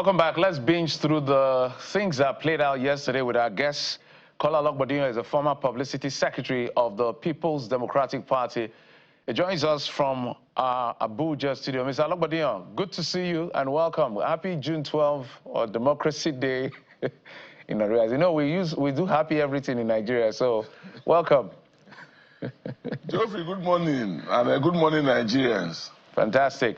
Welcome back. Let's binge through the things that played out yesterday with our guest. Ologbondiyan is a former publicity secretary of the People's Democratic Party. He joins us from our Abuja studio. Mr. Ologbondiyan, good to see you and welcome. Happy June 12th, or Democracy Day in Nigeria. You know, we do happy everything in Nigeria, so welcome. Geoffrey, good morning, and good morning, Nigerians. Fantastic.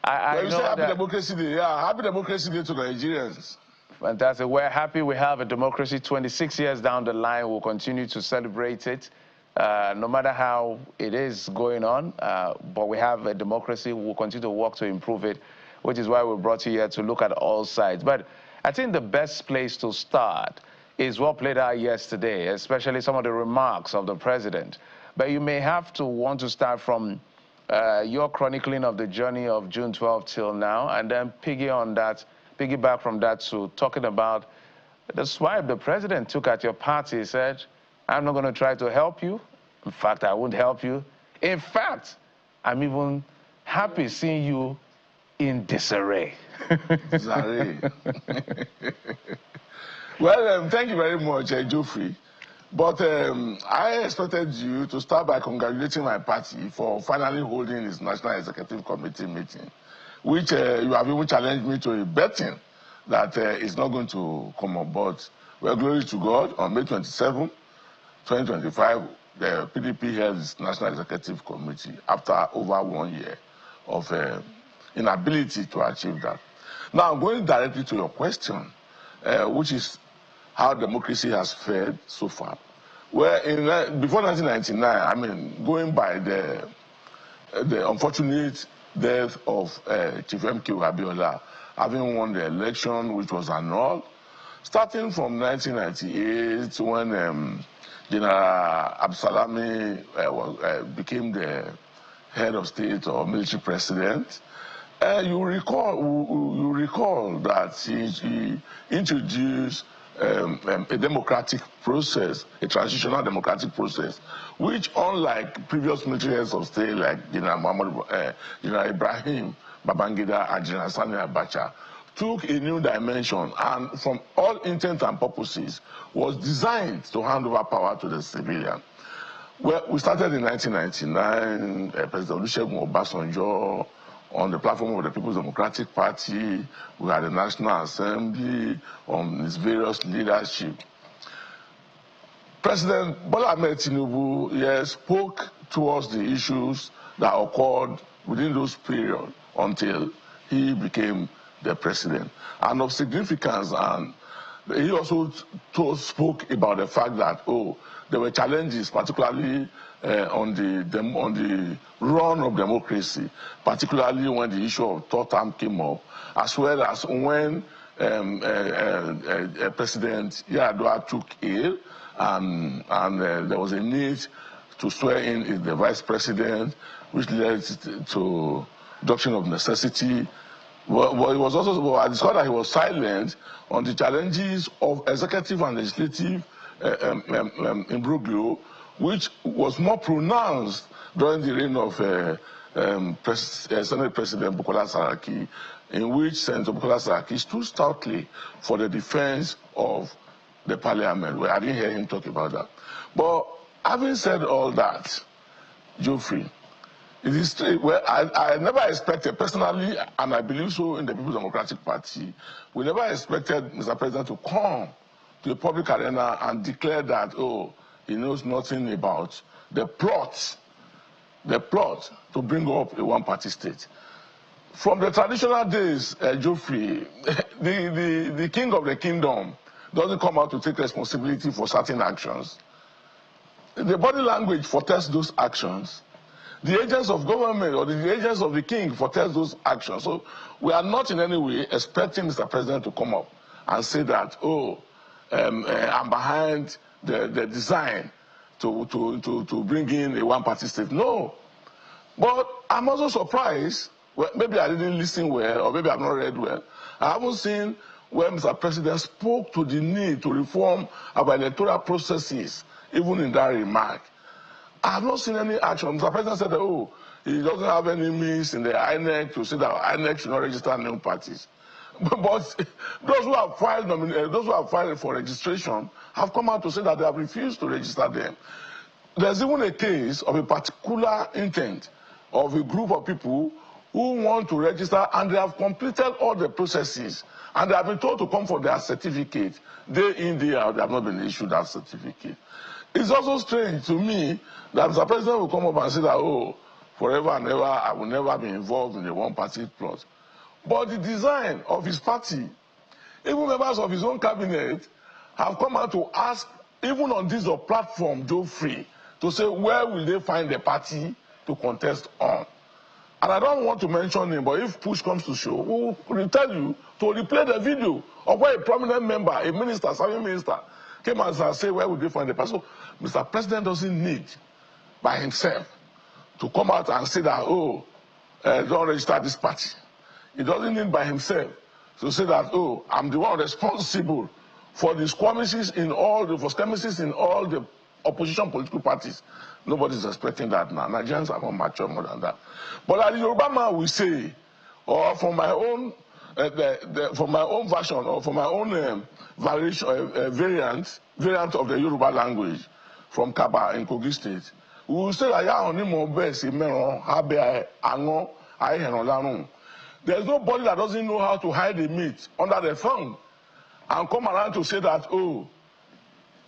I you know say Happy that... Democracy Day. Yeah, Happy Democracy Day to Nigerians. Fantastic. We're happy we have a democracy. 26 years down the line, we'll continue to celebrate it, no matter how it is going on. But we have a democracy. We'll continue to work to improve it, which is why we brought you here to look at all sides. But I think the best place to start is what played out yesterday, especially some of the remarks of the president. But you may have to want to start from your chronicling of the journey of June 12th till now, and then piggyback from that to talking about the swipe the president took at your party. He said, I'm not going to try to help you. In fact, I won't help you. In fact, I'm even happy seeing you in disarray. Disarray. Well, thank you very much, Geoffrey. But I expected you to start by congratulating my party for finally holding its National Executive Committee meeting, which you have even challenged me to a betting that it's not going to come up. But, well, glory to God, on May 27, 2025, the PDP held its National Executive Committee after over 1 year of inability to achieve that. Now, going directly to your question, which is how democracy has fared so far. Well, before 1999, I mean, going by the unfortunate death of Chief M.K. Abiola, having won the election, which was annulled, starting from 1998, when General Absalami became the head of state or military president, you recall that he introduced a democratic process, a transitional democratic process, which, unlike previous military heads of state like General Ibrahim Babangida and General Sani Abacha, took a new dimension and, from all intents and purposes, was designed to hand over power to the civilian. Well, we started in 1999, President Olusegun Obasanjo, on the platform of the People's Democratic Party. We had the National Assembly on its various leadership. President Bola Ahmed Tinubu, yes, spoke towards the issues that occurred within those periods until he became the president. And of significance, and he also spoke about the fact that, there were challenges, particularly on the run of democracy, particularly when the issue of third term came up, as well as when President Yar'Adua took ill, and there was a need to swear in the vice president, which led to adoption of necessity. Well, it was also, I discovered that he was silent on the challenges of executive and legislative imbroglio, which was more pronounced during the reign of Senate President Bukola Saraki, in which Senator Bukola Saraki stood stoutly for the defense of the parliament. Well, I didn't hear him talk about that. But having said all that, Geoffrey, it is straight. Well, I never expected, personally, and I believe so in the People's Democratic Party, we never expected Mr. President to come to the public arena and declare that, he knows nothing about the plot to bring up a one-party state. From the traditional days, Geoffrey, the king of the kingdom doesn't come out to take responsibility for certain actions. The body language foretells those actions. The agents of government or the agents of the king foretell those actions. So we are not in any way expecting Mr. President to come up and say that, I'm behind the design to bring in a one-party state. No. But I'm also surprised, well, maybe I didn't listen well, or maybe I've not read well. I haven't seen where Mr. President spoke to the need to reform our electoral processes, even in that remark. I have not seen any action. Mr. President said that, he doesn't have any means in the INEC to say that INEC should not register new parties. But those who have filed for registration have come out to say that they have refused to register them. There's even a case of a particular intent of a group of people who want to register, and they have completed all the processes, and they have been told to come for their certificate. Day in, day out, they have not been issued that certificate. It's also strange to me that Mr. President will come up and say that, oh, forever and ever, I will never be involved in a one-party plot. But the design of his party, even members of his own cabinet, have come out to ask, even on this platform, Joe Free, to say where will they find the party to contest on. And I don't want to mention him, but if push comes to shove, we will tell you to replay the video of where a prominent member, a minister, serving minister, came and said, where will they find the party? So Mr. President doesn't need by himself to come out and say that, oh, don't register this party. He doesn't need by himself to say that, oh, I'm the one responsible for the skirmishes in all the opposition political parties. Nobody's expecting that now. Nigerians are more mature more than that. But as the Yoruba man will say, or from my own version, or from my own variant of the Yoruba language from Kaba in Kogi State, we will say that there's nobody that doesn't know how to hide the meat under the thumb and come around to say that, oh,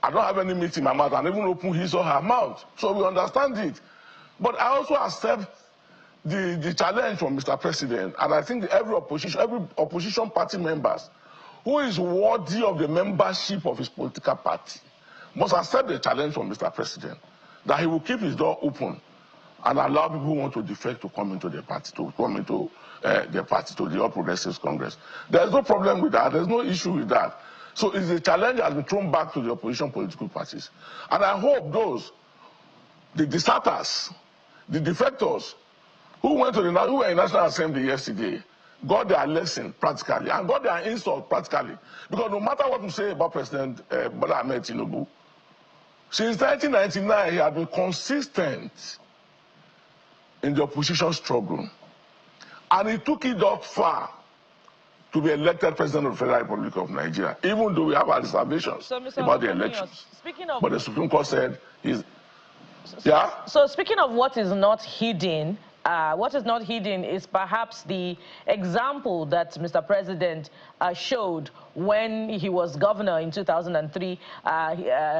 I don't have any meat in my mouth, and even open his or her mouth. So we understand it. But I also accept the challenge from Mr. President, and I think every opposition party members who is worthy of the membership of his political party must accept the challenge from Mr. President, that he will keep his door open and allow people who want to defect to come into the party, to the All Progressives Congress. There's no problem with that. There's no issue with that. So it's a challenge that has been thrown back to the opposition political parties. And I hope the deserters, the defectors, who were in National Assembly yesterday, got their lesson practically and got their insult practically. Because no matter what you say about President Bola Ahmed Tinubu, since 1999 he had been consistent in the opposition struggle. And he took it up far to be elected president of the Federal Republic of Nigeria, even though we have our reservations about the elections. But the Supreme Court said yeah? So speaking of what is not hidden is perhaps the example that Mr. President showed when he was governor in 2003.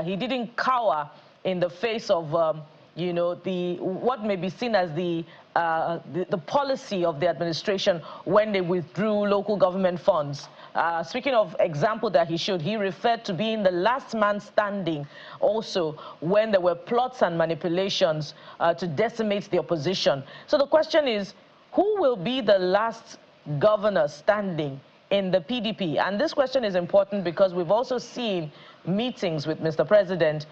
He didn't cower in the face of what may be seen as the policy of the administration when they withdrew local government funds. Speaking of example that he showed, he referred to being the last man standing also when there were plots and manipulations to decimate the opposition. So the question is, who will be the last governor standing in the PDP? And this question is important because we've also seen meetings with Mr. President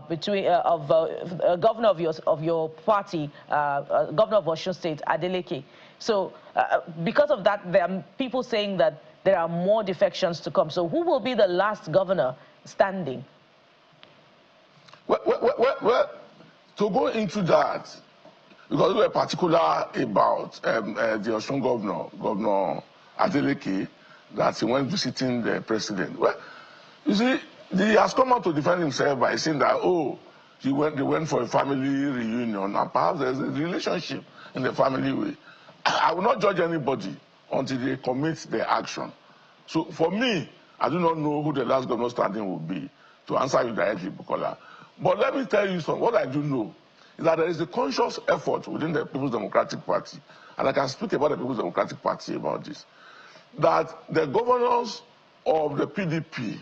between governor of your party, governor of Osun State, Adeleke. So because of that, there are people saying that there are more defections to come. So who will be the last governor standing? Well, to go into that, because we were particular about the Osun Governor Adeleke, that he went visiting the president. Well, you see, he has come out to defend himself by saying that, oh, they went for a family reunion, and perhaps there's a relationship in the family way. I will not judge anybody until they commit their action. So for me, I do not know who the last governor standing will be, to answer you directly, Bukola. But let me tell you something. What I do know is that there is a conscious effort within the People's Democratic Party, and I can speak about the People's Democratic Party about this, that the governors of the PDP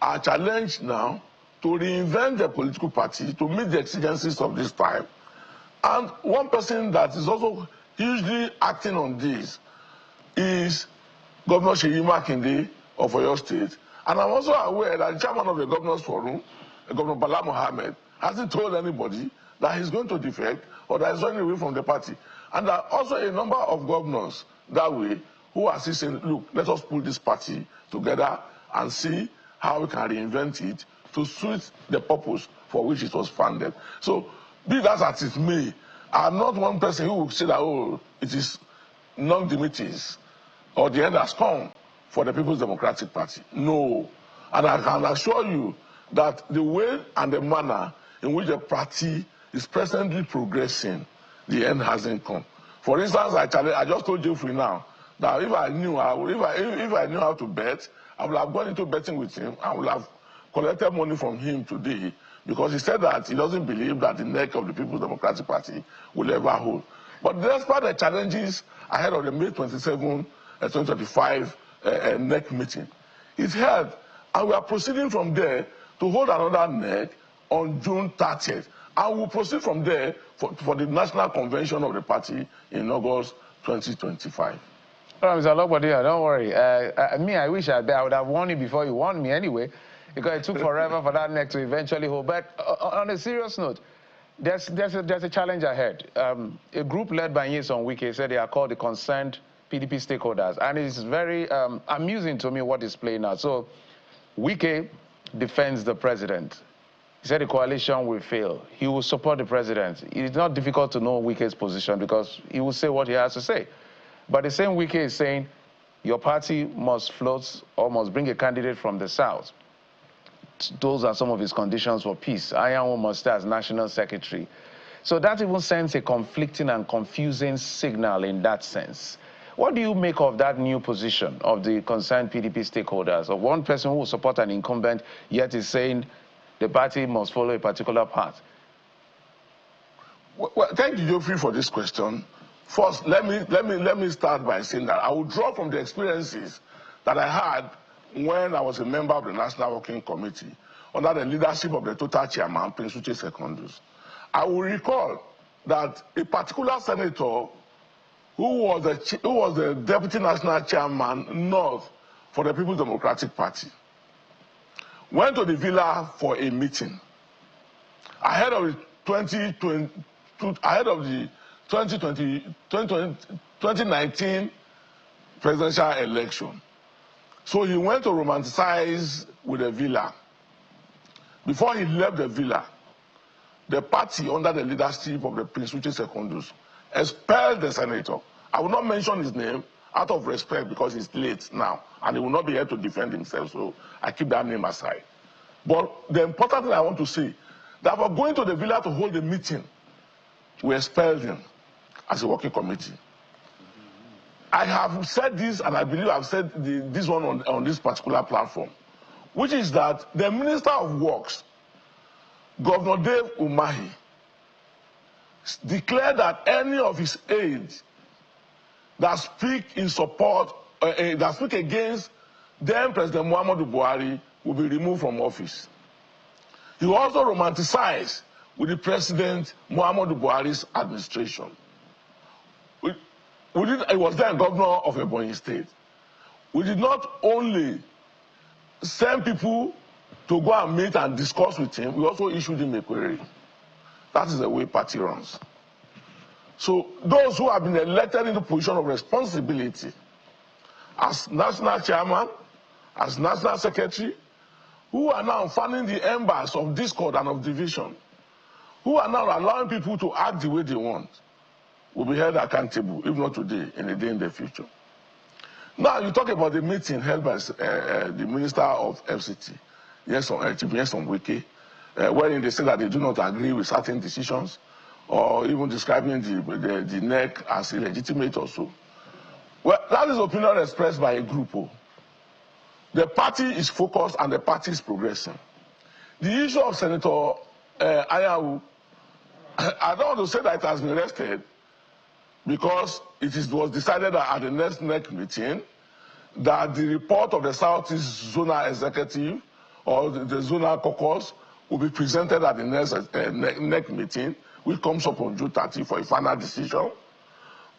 are challenged now to reinvent the political party to meet the exigencies of this time. And one person that is also hugely acting on this is Governor Seyi Makinde of Oyo State. And I'm also aware that the chairman of the Governors Forum, Governor Bala Mohammed, hasn't told anybody that he's going to defect or that he's running away from the party. And there are also a number of governors that way who are saying, look, let us pull this party together and see how we can reinvent it to suit the purpose for which it was founded. So, be that as it may, I'm not one person who will say that, oh, it is non-dimitives or the end has come for the People's Democratic Party. No. And I can assure you that the way and the manner in which the party is presently progressing, the end hasn't come. For instance, I just told Geoffrey now that if I knew how to bet, I would have gone into betting with him. I would have collected money from him today, because he said that he doesn't believe that the neck of the People's Democratic Party will ever hold. But despite the challenges ahead of the May 27, 2025 NEC meeting, it's held, and we are proceeding from there to hold another NEC on June 30th. And we'll proceed from there for the National Convention of the party in August 2025. All right, Mr. Ologbondiyan, don't worry. I wish I would have warned you before you warned me anyway, because it took forever for that NEC to eventually hold. But on a serious note, there's a challenge ahead. A group led by Nyesom Wike said they are called the Concerned PDP Stakeholders, and it's very amusing to me what is playing out. So Wike defends the president. He said the coalition will fail. He will support the president. It's not difficult to know Wike's position, because he will say what he has to say. But the same Wike is saying your party must float or must bring a candidate from the South. Those are some of his conditions for peace. Anyanwu must stay as national secretary. So that even sends a conflicting and confusing signal in that sense. What do you make of that new position of the Concerned PDP Stakeholders, of one person who will support an incumbent, yet is saying the party must follow a particular path? Well, thank you, Geoffrey, for this question. First, let me start by saying that I will draw from the experiences that I had when I was a member of the National Working Committee under the leadership of the total chairman, Prince Uche Secondus. I will recall that a particular senator who was the deputy national chairman North for the People's Democratic Party went to the villa for a meeting ahead of the 2019 presidential election. So he went to romanticize with the villa. Before he left the villa, the party under the leadership of the Prince Uche Secondus expelled the senator. I will not mention his name out of respect, because he's late now and he will not be able to defend himself, so I keep that name aside. But the important thing I want to say, that for going to the villa to hold a meeting, we expelled him as a working committee. I have said this, and I believe I've said this one on this particular platform, which is that the Minister of Works, Governor Dave Umahi, declared that any of his aides that speak in support, that speak against then President Muhammadu Buhari will be removed from office. He also romanticized with the President Muhammadu Buhari's administration. He was then governor of Ebonyi State. We did not only send people to go and meet and discuss with him, we also issued him a query. That is the way party runs. So those who have been elected into position of responsibility as national chairman, as national secretary, who are now fanning the embers of discord and of division, who are now allowing people to act the way they want, will be held accountable, if not today, in a day in the future. Now, you talk about the meeting held by the Minister of FCT, Chief Nyesom Wike, wherein they say that they do not agree with certain decisions, or even describing the NEC as illegitimate or so. Well, that is opinion expressed by a group. The party is focused and the party is progressing. The issue of Senator Anyanwu, I don't want to say that it has been rested, because was decided at the next NEC meeting that the report of the Southeast Zonal Executive or the Zonal Caucus will be presented at the next NEC meeting, which comes up on June 30 for a final decision.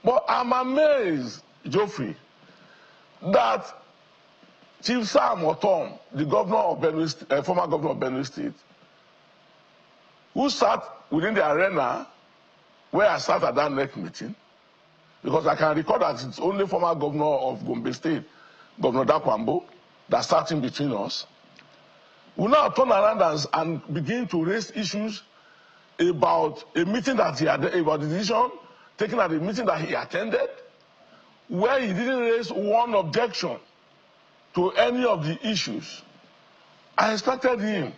But I'm amazed, Geoffrey, that Chief Sam Otom, the governor of Benue, former governor of Benue State, who sat within the arena where I sat at that NEC meeting, because I can recall that it's only former governor of Gombe State, Governor Dakwambo, that sat in between us, will now turn around and begin to raise issues about a meeting that he had, about the decision taken at the meeting that he attended, where he didn't raise one objection to any of the issues, I expected him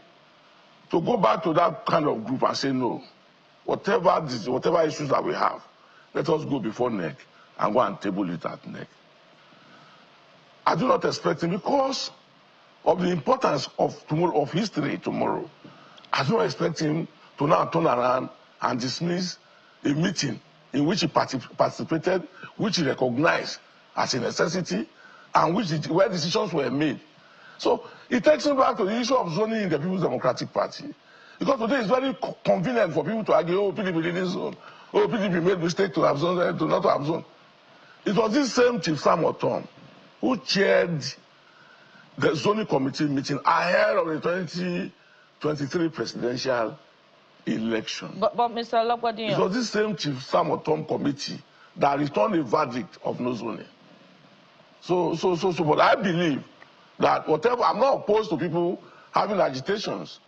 to go back to that kind of group and say, no, whatever issues that we have, let us go before NEC and go and table it at NEC. I do not expect him, because of the importance of tomorrow, of history tomorrow. I do not expect him to now turn around and dismiss a meeting in which he participated, which he recognized as a necessity, and where decisions were made. So it takes me back to the issue of zoning in the People's Democratic Party. Because today it's very convenient for people to argue, oh, PDP didn't zone, oh, PDP made mistake to have zoned, to not have zoned. It was this same Chief Sam Otom who chaired the zoning committee meeting ahead of the 2023 presidential election. But Mr. Ologbondiyan, it was this same Chief Sam Otom committee that returned a verdict of no zoning. But I believe that whatever, I'm not opposed to people having agitations.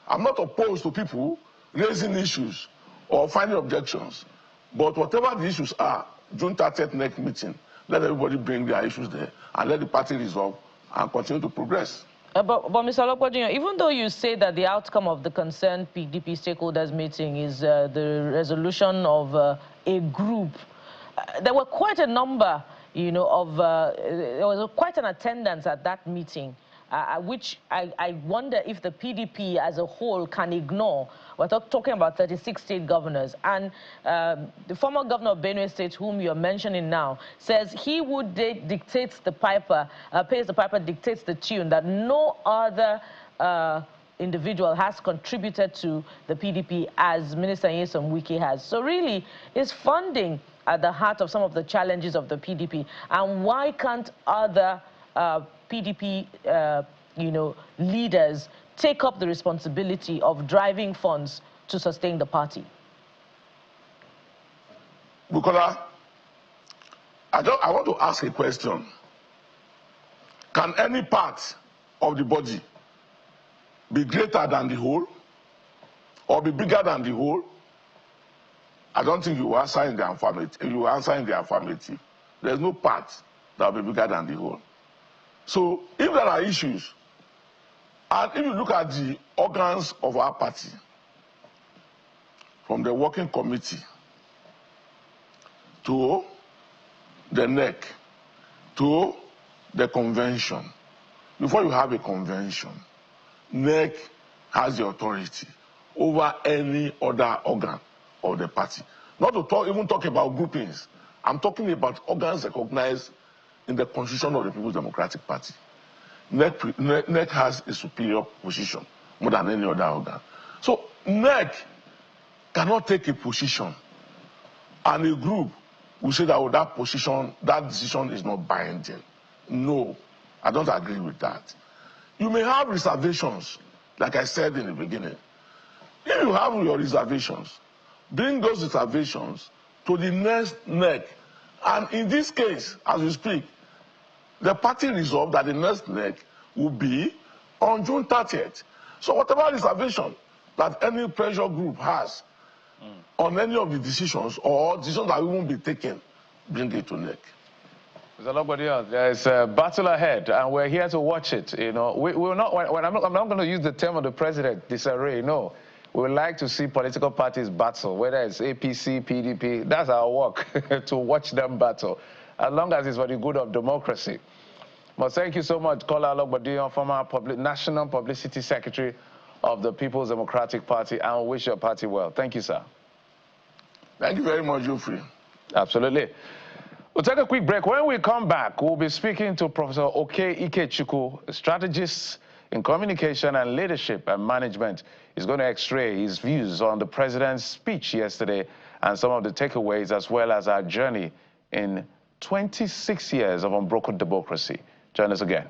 I'm not opposed to people raising issues or finding objections. But whatever the issues are, June 30th NEC meeting, let everybody bring their issues there and let the party resolve and continue to progress. But Mr. Ologbondiyan, even though you say that the outcome of the concerned PDP stakeholders meeting is the resolution of a group, there were quite a number, you know, there was quite an attendance at that meeting, which I wonder if the PDP as a whole can ignore. We're talking about 36 state governors. And the former governor of Benue State, whom you're mentioning now, says he would dictate the piper, pays the piper, dictates the tune, that no other individual has contributed to the PDP as Minister Nyesom Wike has. So really, is funding at the heart of some of the challenges of the PDP? And why can't other PDP leaders take up the responsibility of driving funds to sustain the party? Bukola, I want to ask a question. Can any part of the body be greater than the whole or be bigger than the whole? I don't think you will answer in the affirmative. You will answer in the affirmative. There's no part that will be bigger than the whole. So if there are issues, and if you look at the organs of our party, from the working committee to the NEC to the convention, before you have a convention, NEC has the authority over any other organ of the party. Not to even talk about groupings. I'm talking about organs recognized in the constitution of the People's Democratic Party. NEC has a superior position more than any other organ. So NEC cannot take a position and a group will say that, oh, that decision is not binding. No, I don't agree with that. You may have reservations, like I said in the beginning. If you have your reservations, bring those reservations to the next NEC. And in this case, as we speak, the party resolved that the next NEC will be on June 30th. So whatever reservation that any pressure group has on any of the decisions or decisions that won't be taken, bring it to NEC. Mr. Ologbondiyan, there's a battle ahead, and we're here to watch it. You know, we're not. I'm not going to use the term of the president, disarray. No, we would like to see political parties battle, whether it's APC, PDP. That's our work, to watch them battle, as long as it's for the good of democracy. But thank you so much, Kola Ologbondiyan, former National Publicity Secretary of the People's Democratic Party, and we wish your party well. Thank you, sir. Thank you very much, Geoffrey. Absolutely. We'll take a quick break. When we come back, we'll be speaking to Professor Oke Ikechukwu, a strategist in communication and leadership and management. He's going to x-ray his views on the president's speech yesterday and some of the takeaways, as well as our journey in 26 years of unbroken democracy. Join us again.